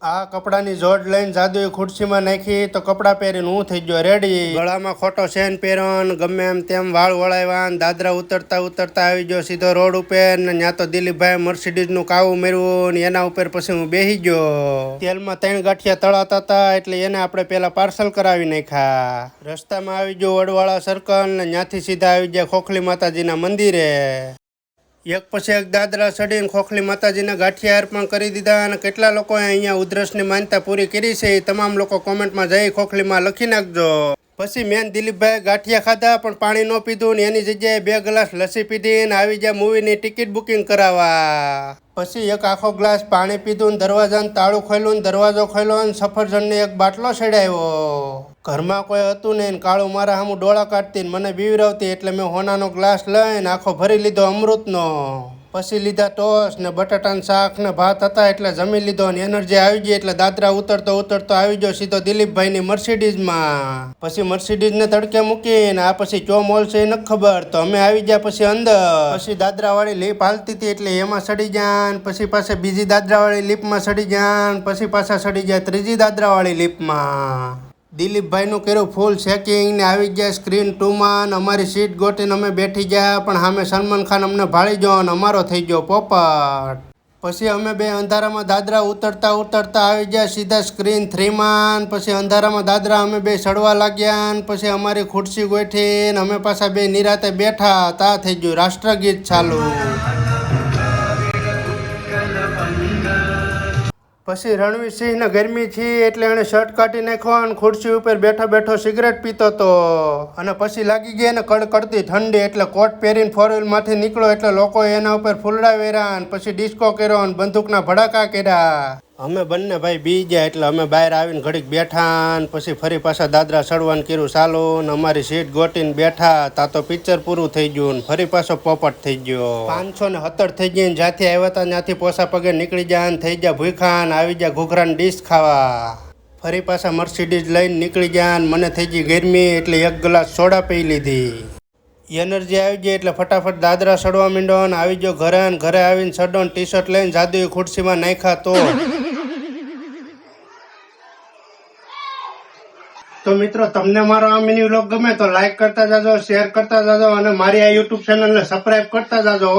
આ કપડાની જોડ લઈને જાદુઈ ખુરશીમાં નાખી તો કપડાં પહેરીને હું થઈ ગયો રેડી. ગળામાં ખોટો ચેન પહેર્યો, ગમે એમ તેમ વાળ વળાવ્યા, દાદરા ઉતરતા ઉતરતા આવી ગયો સીધો રોડ ઉપર ને ત્યાં તો દિલીપભાઈ મર્સિડીઝનું કાવું મેળવ્યું ને એના ઉપર પછી હું બેસી ગયો. તેલમાં 3 ગાંઠિયા તળાતા હતા એટલે એને આપણે પેલા પાર્સલ કરાવી નાખ્યા. રસ્તામાં આવી ગયો વડવાળા સર્કલ ને ત્યાંથી સીધા આવી ગયા ખોખલી માતાજીના મંદિરે. એક પછી એક દાદરા ચડીને ખોખલી માતાજીના ગાંઠિયા અર્પણ કરી દીધા અને કેટલા લોકોએ અહીંયા ઉધરસની માનતા પૂરી કરી છે એ તમામ લોકો કોમેન્ટમાં જઈ ખોખલીમાં લખી નાખજો. પછી મેન દિલીપભાઈ ગાંઠિયા ખાધા પણ પાણી ન પીધું ને એની જગ્યાએ 2 ગ્લાસ લસ્સી પીધી ને આવી ગયા મૂવીની ટિકિટ બુકિંગ કરાવવા. પછી એક આખો ગ્લાસ પાણી પીધું ને દરવાજાનું તાળું ખોલ્યું ને દરવાજો ખોલ્યો ને સફરજનને એક બાટલો ચડાવ્યો. ઘરમાં કોઈ હતું નહીં ને કાળું મારા સામું ડોળા કાઢતી ને મને બીવરાવતી એટલે મેં હોનાનો ગ્લાસ લઈને આખો ભરી લીધો અમૃતનો. પછી લીધા ટોસ ને બટાટાનું શાક ને ભાત હતા એટલે જમી લીધો ને એનર્જી આવી ગઈ એટલે દાદરા ઉતરતો ઉતરતો આવી ગયો સીધો દિલીપભાઈની મર્સિડીઝમાં. પછી મર્સિડીઝને તડકે મૂકીને આ પછી ચો મોલ છે એ નથી ખબર તો અમે આવી ગયા પછી અંદર. પછી દાદરાવાળી લીપ હાલતી હતી એટલે એમાં સડી જાય, પછી પાસે બીજી દાદરાવાળી લીપમાં સડી જાય, પછી પાછા સડી જાય ત્રીજી દાદરાવાળી લીપમાં. દિલીપભાઈનું કર્યું ફૂલ ચેકિંગ ને આવી ગયા સ્ક્રીન 2માં અમારી સીટ ગોટીને અમે બેઠી ગયા પણ સામે સલમાન ખાન અમને ભાળી ગયો અને અમારો થઈ ગયો પોપટ. પછી અમે બે અંધારામાં દાદરા ઉતરતા ઉતરતા આવી ગયા સીધા સ્ક્રીન 3માં. પછી અંધારામાં દાદરા અમે બે ચડવા લાગ્યા ને પછી અમારી ખુરશી ગોઠી ને અમે પાછા બે નિરાતે બેઠા. તા થઈ ગયું રાષ્ટ્રગીત ચાલુ. પછી રણવીર સિંહને ગરમી છે એટલે એણે શર્ટ કાઢી નાખ્યો અને ખુરશી ઉપર બેઠો બેઠો સિગરેટ પીતો હતો. અને પછી લાગી ગઈ ને કડકડતી ઠંડી એટલે કોટ પહેરીને 4 વ્હીલમાંથી નીકળ્યો એટલે લોકોએ એના ઉપર ફૂલડા વેર્યા અને પછી ડિસ્કો કર્યો અને બંદૂકના ભડાકા કર્યા. અમે બંને ભાઈ બી ગયા એટલે અમે બહાર આવીને ઘડીક બેઠા ને પછી ફરી પાછા દાદરા ચડવાનું કર્યું ચાલુ ને અમારી સીટ ગોટીને બેઠા. તા તો પિક્ચર પૂરું થઈ ગયું ને ફરી પાછો પોપટ થઈ ગયો. 570 થઈ ગઈ ને જ્યાંથી આવ્યા હતા ત્યાંથી પોસા પગે નીકળી ગયા ને થઈ ગયા ભૂખા ને આવી ગયા ઘૂઘરાની ડીશ ખાવા. ફરી પાછા મર્સિડીઝ લઈને નીકળી ગયા ને મને થઈ ગઈ ગરમી એટલે 1 ગ્લાસ સોડા પી લીધી. એનર્જી આવી ગઈ એટલે ફટાફટ દાદરા ચડવા માંડ્યો ને આવી ગયો ઘરે ને ઘરે આવીને ચડો ને ટી-શર્ટ લઈને જાદુઈ ખુરશીમાં નાખ્યા. તો મિત્રો તમને મારો આ મિની વ્લોગ ગમે તો લાઈક કરતા જાજો, શેર કરતા જાજો અને મારી આ યુટ્યુબ ચેનલને સબસ્ક્રાઇબ કરતા જાજો.